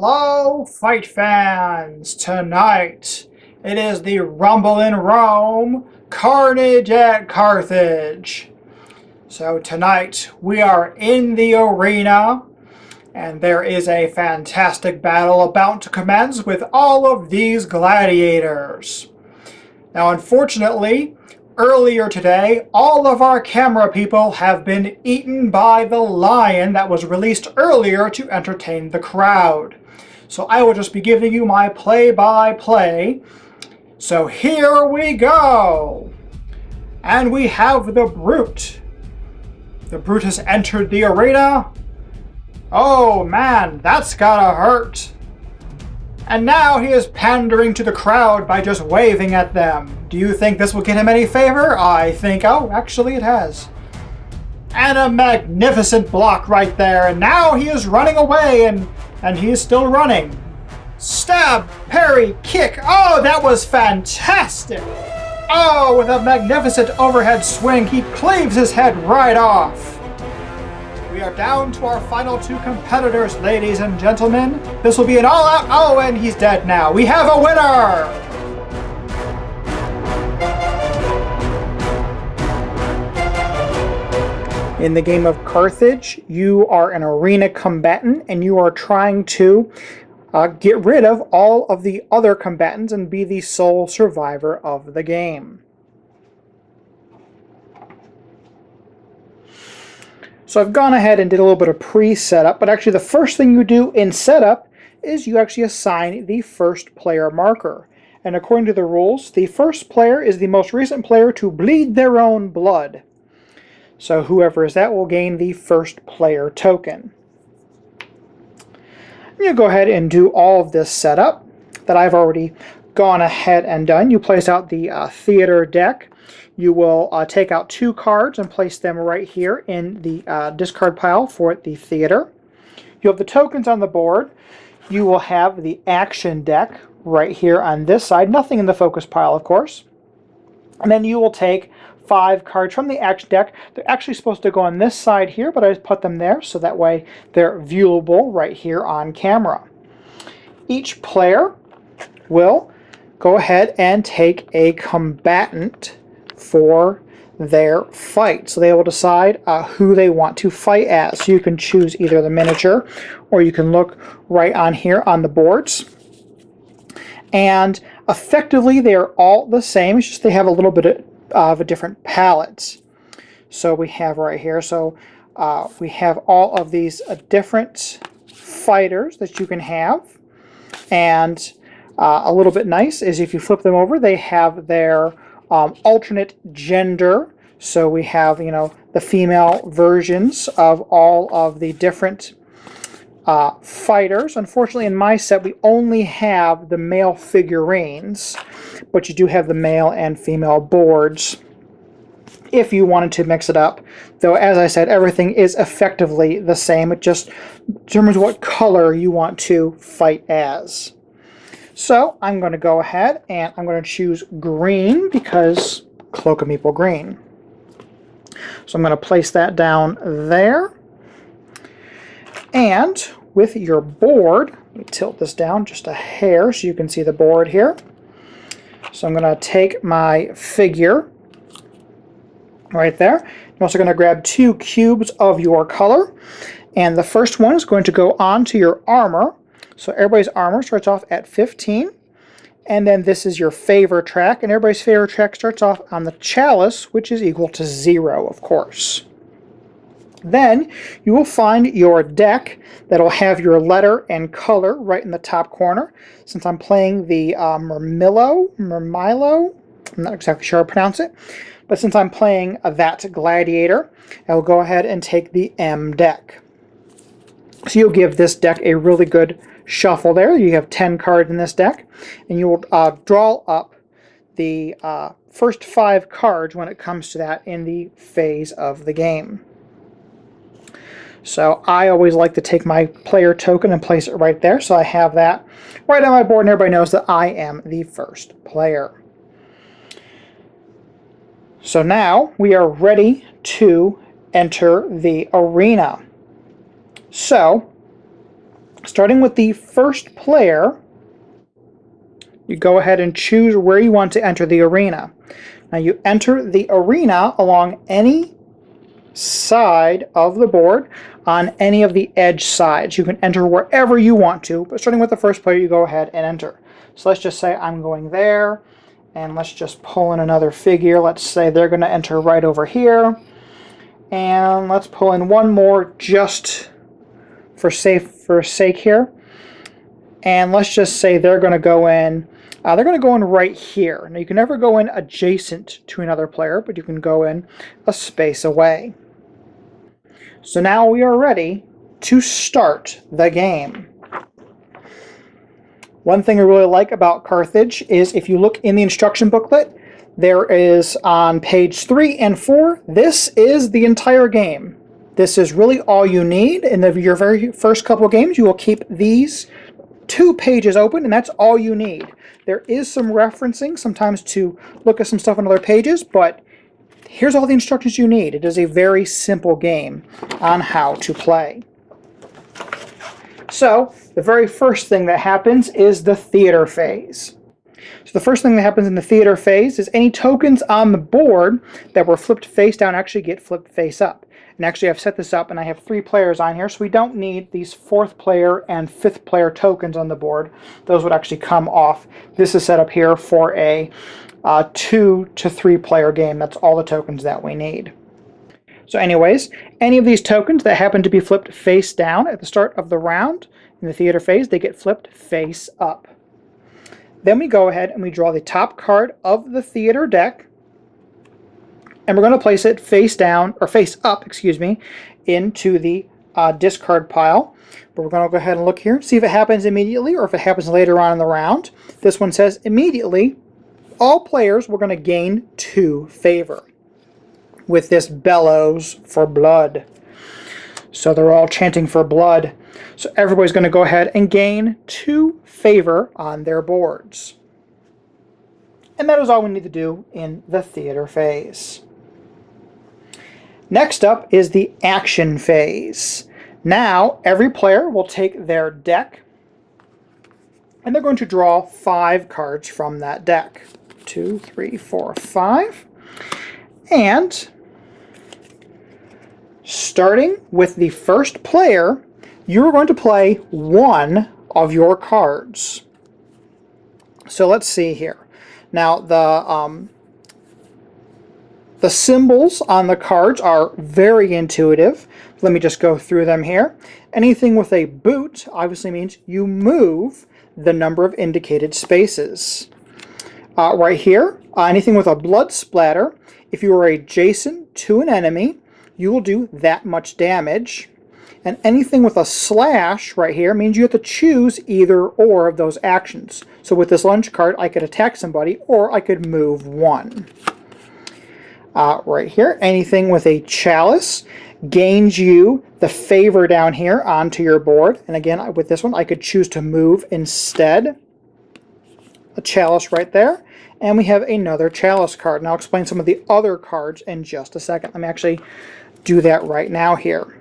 Hello, fight fans! Tonight, it is the Rumble in Rome, Carnage at Carthage. So tonight, we are in the arena, and there is a fantastic battle about to commence with all of these gladiators. Now, unfortunately, earlier today, all of our camera people have been eaten by the lion that was released earlier to entertain the crowd. So I will just be giving you my play-by-play. So here we go! And we have the Brute. The Brute has entered the arena. Oh man, that's gotta hurt. And now he is pandering to the crowd by just waving at them. Do you think this will get him any favor? I think, oh, actually it has. And a magnificent block right there. And now he is running away and he is still running. Stab, parry, kick. Oh, that was fantastic. Oh, with a magnificent overhead swing, he cleaves his head right off. We are down to our final two competitors, ladies and gentlemen. This will be an all-out... Oh, and he's dead now. We have a winner! In the game of Carthage, you are an arena combatant, and you are trying to get rid of all of the other combatants and be the sole survivor of the game. So I've gone ahead and did a little bit of pre-setup, but actually the first thing you do in setup is you actually assign the first player marker. And according to the rules, the first player is the most recent player to bleed their own blood. So whoever is that will gain the first player token. You go ahead and do all of this setup that I've already gone ahead and done. You place out the theater deck. You will take out two cards and place them right here in the discard pile for the theater. You have the tokens on the board. You will have the action deck right here on this side. Nothing in the focus pile, of course. And then you will take 5 cards from the action deck. They're actually supposed to go on this side here, but I just put them there so that way they're viewable right here on camera. Each player will go ahead and take a combatant for their fight. So they will decide who they want to fight as. So you can choose either the miniature or you can look right on here on the boards. And effectively they are all the same. It's just they have a little bit of a different palette. So we have right here. So we have all of these different fighters that you can have. And a little bit nice is if you flip them over, they have their alternate gender. So we have, you know, the female versions of all of the different fighters. Unfortunately, in my set, we only have the male figurines, but you do have the male and female boards if you wanted to mix it up. Though, as I said, everything is effectively the same. It just determines what color you want to fight as. So I'm going to go ahead and I'm going to choose green because Cloak and Meeple green. So I'm going to place that down there. And with your board, let me tilt this down just a hair so you can see the board here. So I'm going to take my figure right there. I'm also going to grab 2 cubes of your color. And the first one is going to go onto your armor. So everybody's armor starts off at 15, and then this is your favor track, and everybody's favor track starts off on the chalice, which is equal to 0, of course. Then you will find your deck that'll have your letter and color right in the top corner. Since I'm playing the Mermilo, I'm not exactly sure how to pronounce it, but since I'm playing that gladiator, I'll go ahead and take the M deck. So you'll give this deck a really good shuffle there. You have 10 cards in this deck, and you will draw up the first 5 cards when it comes to that in the phase of the game. So I always like to take my player token and place it right there, so I have that right on my board and everybody knows that I am the first player. So now we are ready to enter the arena. So Starting with the first player, you go ahead and choose where you want to enter the arena. Now you enter the arena along any side of the board on any of the edge sides. You can enter wherever you want to, but starting with the first player, you go ahead and enter. So let's just say I'm going there, and let's just pull in another figure. Let's say they're going to enter right over here, and let's pull in one more just for sake here, and let's just say they're going to go in. They're going to go in right here. Now you can never go in adjacent to another player, but you can go in a space away. So now we are ready to start the game. One thing I really like about Carthage is if you look in the instruction booklet, there is on page 3 and 4, this is the entire game. This is really all you need. In your very first couple of games, you will keep these 2 pages open, and that's all you need. There is some referencing sometimes to look at some stuff on other pages, but here's all the instructions you need. It is a very simple game on how to play. So, the very first thing that happens is the theater phase. So the first thing that happens in the theater phase is any tokens on the board that were flipped face down actually get flipped face up. And actually I've set this up and I have 3 players on here, so we don't need these 4th player and 5th player tokens on the board. Those would actually come off. This is set up here for a 2 to 3 player game. That's all the tokens that we need. So anyways, any of these tokens that happen to be flipped face down at the start of the round in the theater phase, they get flipped face up. Then we go ahead and we draw the top card of the theater deck, and we're going to place it face down, or face up, excuse me, into the discard pile. But we're going to go ahead and look here, see if it happens immediately or if it happens later on in the round. This one says immediately, all players were going to gain 2 favor with this bellows for blood. So they're all chanting for blood. So everybody's going to go ahead and gain 2 favor on their boards. And that is all we need to do in the theater phase. Next up is the action phase. Now every player will take their deck and they're going to draw 5 cards from that deck. 2, 3, 4, 5. And starting with the first player, you're going to play 1 of your cards. So let's see here. Now the symbols on the cards are very intuitive. Let me just go through them here. Anything with a boot obviously means you move the number of indicated spaces. Right here, anything with a blood splatter, if you are adjacent to an enemy, you will do that much damage. And anything with a slash right here means you have to choose either or of those actions. So with this lunge card, I could attack somebody or I could move 1. Right here, anything with a chalice gains you the favor down here onto your board. And again, with this one, I could choose to move instead. A chalice right there. And we have another chalice card. And I'll explain some of the other cards in just a second. Let me actually do that right now here.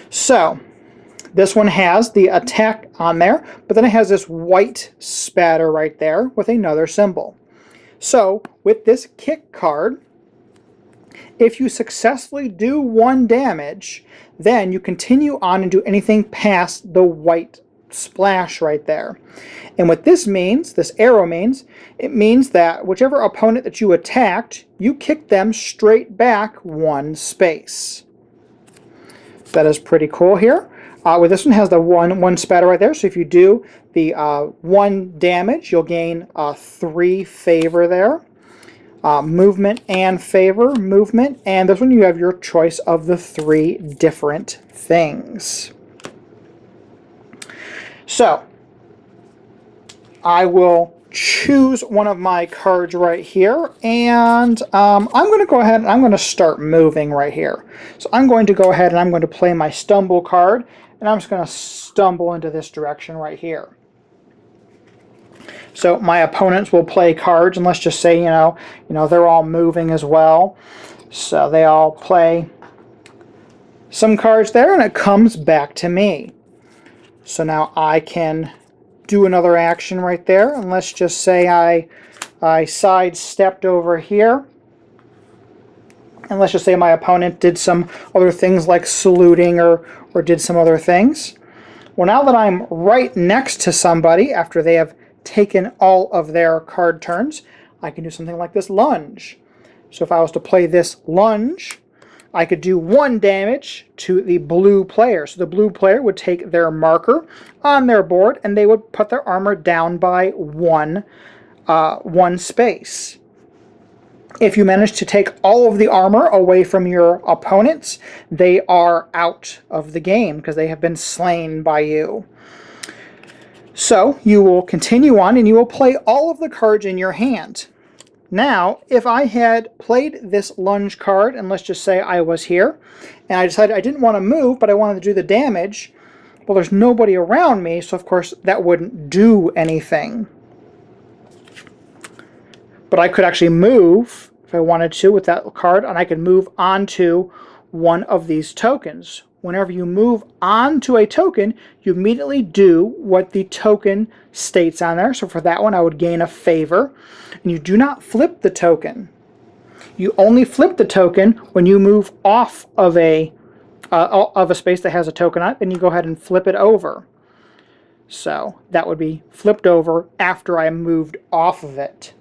So, this one has the attack on there, but then it has this white spatter right there with another symbol. So, with this kick card, if you successfully do 1 damage, then you continue on and do anything past the white splash right there. And what this means, this arrow means, it means that whichever opponent that you attacked, you kick them straight back 1 space. That is pretty cool here. With this one has the one spatter right there, so if you do the 1 damage, you'll gain 3 favor there. Movement and favor, movement, and this one you have your choice of the 3 different things. So, I will choose one of my cards right here, and I'm going to go ahead and I'm going to start moving right here. So I'm going to go ahead and I'm going to play my stumble card, and I'm just going to stumble into this direction right here. So my opponents will play cards, and let's just say, you know, they're all moving as well. So they all play some cards there, and it comes back to me. So now I can do another action right there, and let's just say I sidestepped over here, and let's just say my opponent did some other things like saluting or did some other things. Well, now that I'm right next to somebody after they have taken all of their card turns, I can do something like this lunge. So if I was to play this lunge, I could do 1 damage to the blue player. So the blue player would take their marker on their board and they would put their armor down by one space. If you manage to take all of the armor away from your opponents, they are out of the game because they have been slain by you. So you will continue on and you will play all of the cards in your hand. Now, if I had played this lunge card, and let's just say I was here, and I decided I didn't want to move, but I wanted to do the damage, well, there's nobody around me, so of course that wouldn't do anything. But I could actually move, if I wanted to, with that card, and I could move onto one of these tokens. Whenever you move onto a token, you immediately do what the token states on there. So for that one, I would gain a favor. And you do not flip the token. You only flip the token when you move off of a space that has a token on it, then you go ahead and flip it over. So that would be flipped over after I moved off of it.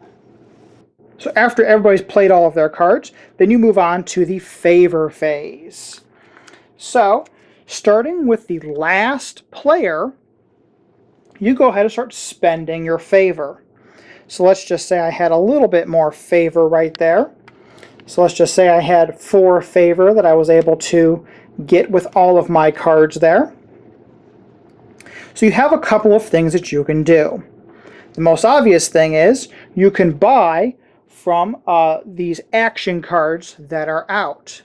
So after everybody's played all of their cards, then you move on to the favor phase. So, starting with the last player, you go ahead and start spending your favor. So let's just say I had a little bit more favor right there. So let's just say I had 4 favor that I was able to get with all of my cards there. So you have a couple of things that you can do. The most obvious thing is you can buy from these action cards that are out.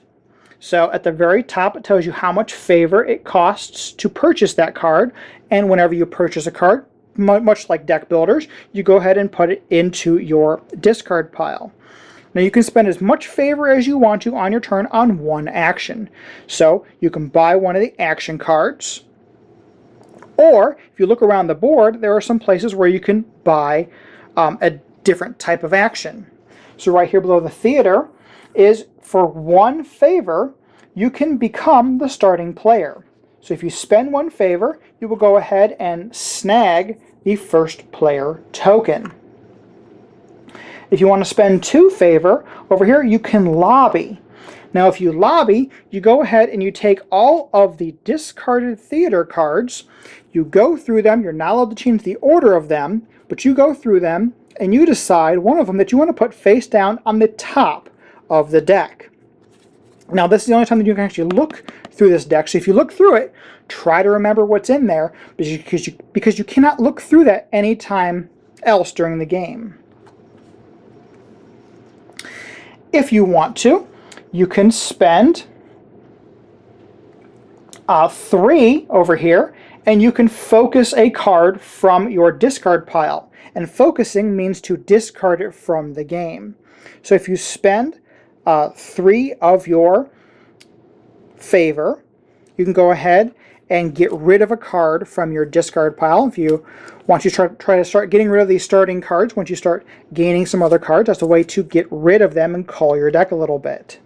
So at the very top it tells you how much favor it costs to purchase that card, and whenever you purchase a card, much like deck builders, you go ahead and put it into your discard pile. Now you can spend as much favor as you want to on your turn on one action. So you can buy one of the action cards, or if you look around the board, there are some places where you can buy a different type of action. So right here below the theater is for 1 favor, you can become the starting player. So if you spend 1 favor, you will go ahead and snag the first player token. If you want to spend 2 favor, over here you can lobby. Now if you lobby, you go ahead and you take all of the discarded theater cards, you go through them, you're not allowed to change the order of them, but you go through them and you decide one of them that you want to put face down on the top of the deck. Now this is the only time that you can actually look through this deck, so if you look through it, try to remember what's in there, because you cannot look through that anytime else during the game. If you want to, you can spend 3 over here, and you can focus a card from your discard pile. And focusing means to discard it from the game. So if you spend 3 of your favor, you can go ahead and get rid of a card from your discard pile. If you want to try to start getting rid of these starting cards, once you start gaining some other cards, that's a way to get rid of them and cull your deck a little bit.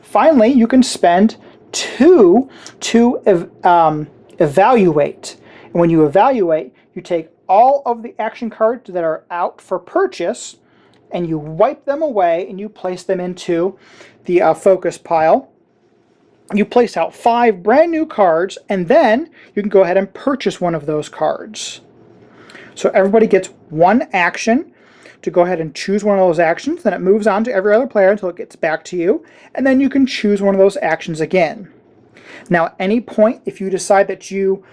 Finally, you can spend 2 to evaluate. And when you evaluate, you take all of the action cards that are out for purchase and you wipe them away and you place them into the focus pile. You place out 5 brand new cards, and then you can go ahead and purchase one of those cards. So everybody gets 1 action to go ahead and choose one of those actions, then it moves on to every other player until it gets back to you, and then you can choose one of those actions again. Now at any point, if you decide that you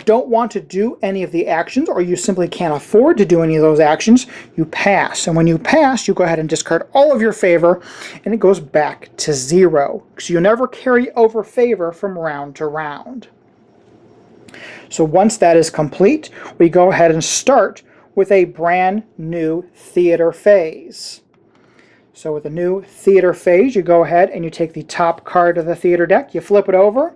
don't want to do any of the actions, or you simply can't afford to do any of those actions, you pass. And when you pass, you go ahead and discard all of your favor, and it goes back to 0. So you never carry over favor from round to round. So once that is complete, we go ahead and start with a brand new theater phase. So with a new theater phase, you go ahead and you take the top card of the theater deck, you flip it over,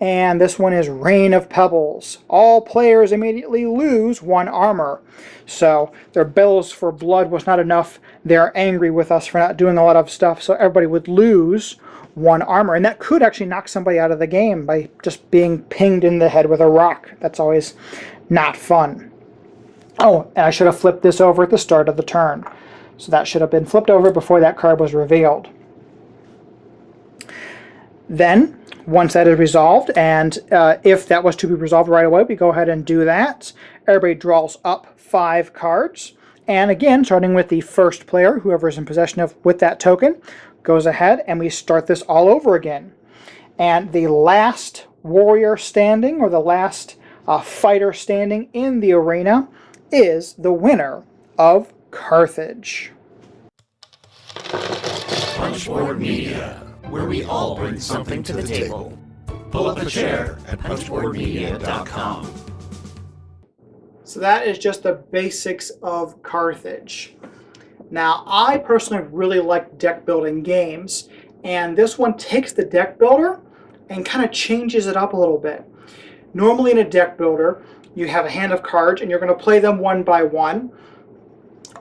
And this one is Rain of Pebbles. All players immediately lose 1 armor. So their bills for blood was not enough. They're angry with us for not doing a lot of stuff, so everybody would lose 1 armor. And that could actually knock somebody out of the game by just being pinged in the head with a rock. That's always not fun. Oh, and I should have flipped this over at the start of the turn. So that should have been flipped over before that card was revealed. Then, once that is resolved, and if that was to be resolved right away, we go ahead and do that. Everybody draws up 5 cards. And again, starting with the first player, whoever is in possession of with that token, goes ahead and we start this all over again. And the last warrior standing, or the last fighter standing in the arena, is the winner of Carthage. Punchboard Media, where we all bring something to the table. Pull up a chair at punchboardmedia.com. So that is just the basics of Carthage. Now, I personally really like deck building games, and this one takes the deck builder and kind of changes it up a little bit. Normally in a deck builder, you have a hand of cards and you're going to play them one by one,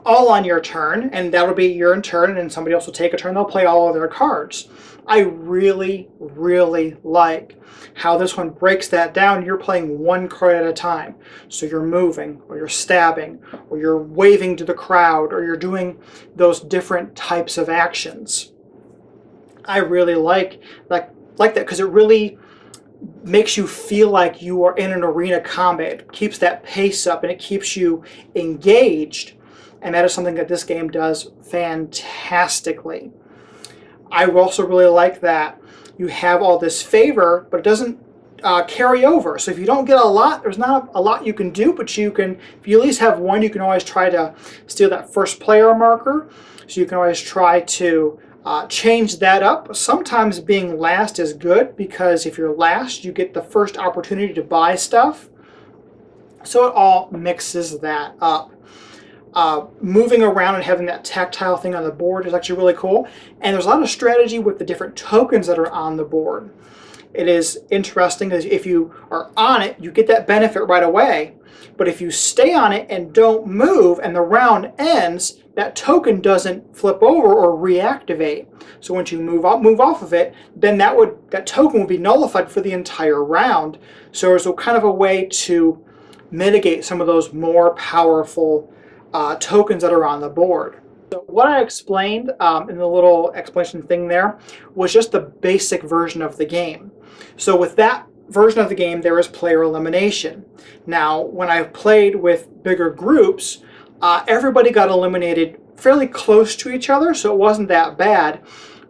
all on your turn, and that'll be your turn, and then somebody else will take a turn, they'll play all of their cards. I really, really like how this one breaks that down. You're playing 1 card at a time. So you're moving, or you're stabbing, or you're waving to the crowd, or you're doing those different types of actions. I really like that because it really makes you feel like you are in an arena combat. It keeps that pace up and it keeps you engaged, and that is something that this game does fantastically. I also really like that you have all this favor, but it doesn't carry over. So if you don't get a lot, there's not a lot you can do, but you can, if you at least have 1, you can always try to steal that first player marker. So you can always try to change that up. Sometimes being last is good, because if you're last, you get the first opportunity to buy stuff. So it all mixes that up. Moving around and having that tactile thing on the board is actually really cool. And there's a lot of strategy with the different tokens that are on the board. It is interesting because if you are on it, you get that benefit right away. But if you stay on it and don't move and the round ends, that token doesn't flip over or reactivate. So once you move off of it, then that token would be nullified for the entire round. So there's a kind of a way to mitigate some of those more powerful tokens that are on the board. So what I explained in the little explanation thing there was just the basic version of the game. So with that version of the game, there is player elimination. Now, when I've played with bigger groups, everybody got eliminated fairly close to each other, so it wasn't that bad.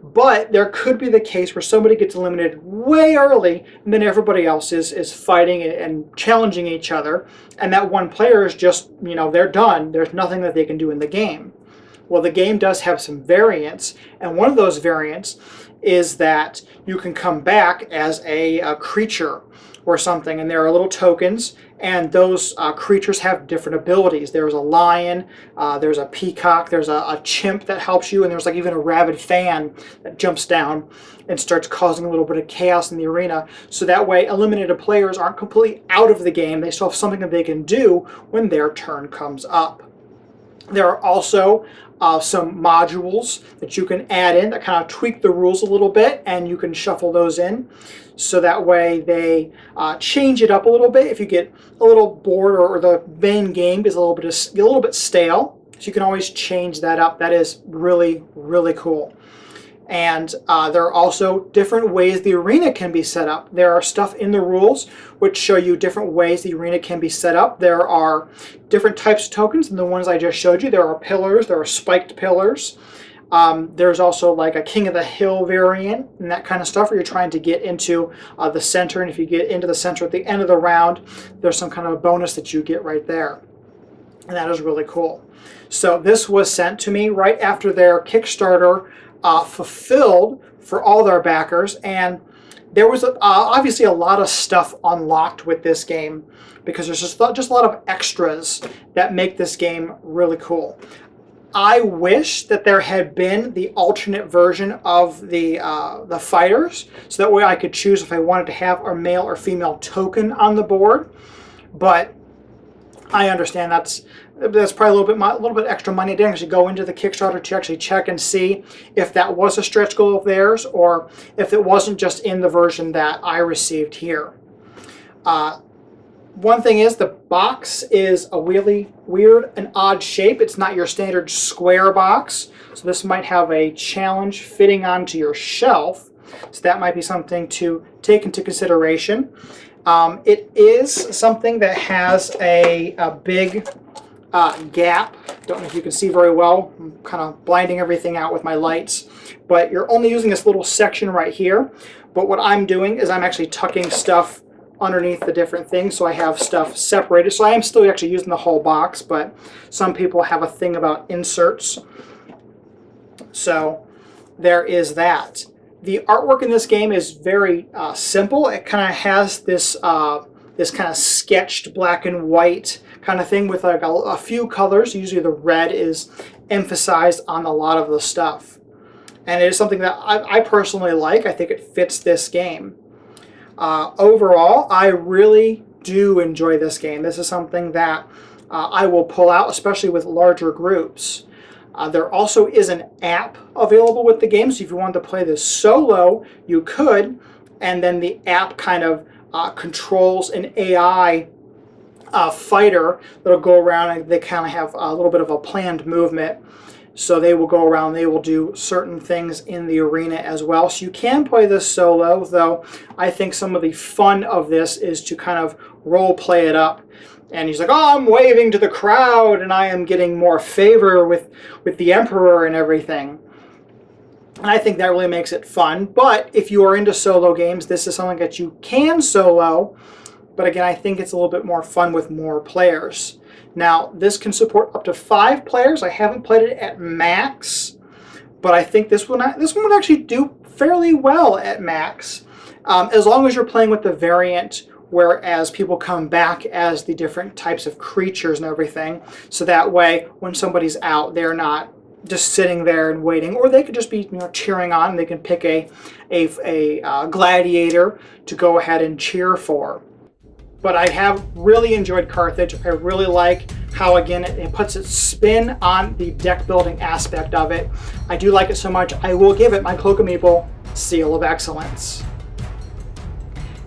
But there could be the case where somebody gets eliminated way early, and then everybody else is fighting and challenging each other, and that one player is just, they're done. There's nothing that they can do in the game. Well, the game does have some variants, and one of those variants is that you can come back as a creature or something, and there are little tokens, and those creatures have different abilities. There's a lion, there's a peacock, there's a chimp that helps you, and there's like even a rabid fan that jumps down and starts causing a little bit of chaos in the arena. So that way eliminated players aren't completely out of the game. They still have something that they can do when their turn comes up. There are also some modules that you can add in that kind of tweak the rules a little bit, and you can shuffle those in so that way they change it up a little bit. If you get a little bored or the main game is a little bit stale, so you can always change that up. That is really, really cool. And there are also different ways the arena can be set up. There are stuff in the rules which show you different ways the arena can be set up. There are different types of tokens than the ones I just showed you. There are pillars, there are spiked pillars. There's also like a King of the Hill variant and that kind of stuff where you're trying to get into the center. And if you get into the center at the end of the round, there's some kind of a bonus that you get right there. And that is really cool. So this was sent to me right after their Kickstarter fulfilled for all their backers, and there was obviously a lot of stuff unlocked with this game because there's just a lot of extras that make this game really cool. I wish that there had been the alternate version of the fighters, so that way I could choose if I wanted to have a male or female token on the board. But I understand that's probably a little bit extra money. I didn't actually go into the Kickstarter to actually check and see if that was a stretch goal of theirs or if it wasn't just in the version that I received here. One thing is the box is a really weird and odd shape. It's not your standard square box, so this might have a challenge fitting onto your shelf. So that might be something to take into consideration. It is something that has a big gap. Don't know if you can see very well. I'm kind of blinding everything out with my lights. But you're only using this little section right here. But what I'm doing is I'm actually tucking stuff underneath the different things, so I have stuff separated. So I am still actually using the whole box, but some people have a thing about inserts. So there is that. The artwork in this game is very simple. It kind of has this this kind of sketched black and white kind of thing with like a few colors. Usually the red is emphasized on a lot of the stuff. And it is something that I personally like. I think it fits this game. Overall, I really do enjoy this game. This is something that I will pull out, especially with larger groups. There also is an app available with the game, so if you wanted to play this solo, you could, and then the app kind of controls an AI fighter that'll go around, and they kind of have a little bit of a planned movement. So they will go around, they will do certain things in the arena as well. So you can play this solo, though I think some of the fun of this is to kind of role play it up. And he's like, oh, I'm waving to the crowd and I am getting more favor with the emperor and everything. And I think that really makes it fun. But if you are into solo games, this is something that you can solo. But again, I think it's a little bit more fun with more players. Now, this can support up to 5 players. I haven't played it at max, but I think this one would actually do fairly well at max, as long as you're playing with the variant whereas people come back as the different types of creatures and everything. So that way, when somebody's out, they're not just sitting there and waiting, or they could just be cheering on. And they can pick a gladiator to go ahead and cheer for. But I have really enjoyed Carthage. I really like how, again, it puts its spin on the deck building aspect of it. I do like it so much, I will give it my Cloak and Meeple Seal of Excellence.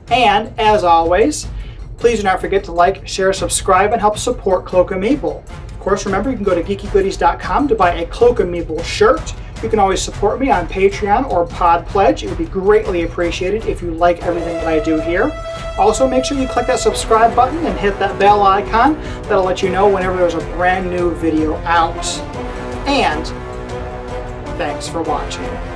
And, as always, please do not forget to like, share, subscribe, and help support Cloak and Meeple. Of course, remember, you can go to geekygoodies.com to buy a Cloak and Meeple shirt. You can always support me on Patreon or Pod Pledge. It would be greatly appreciated if you like everything that I do here. Also, make sure you click that subscribe button and hit that bell icon. That'll let you know whenever there's a brand new video out. And thanks for watching.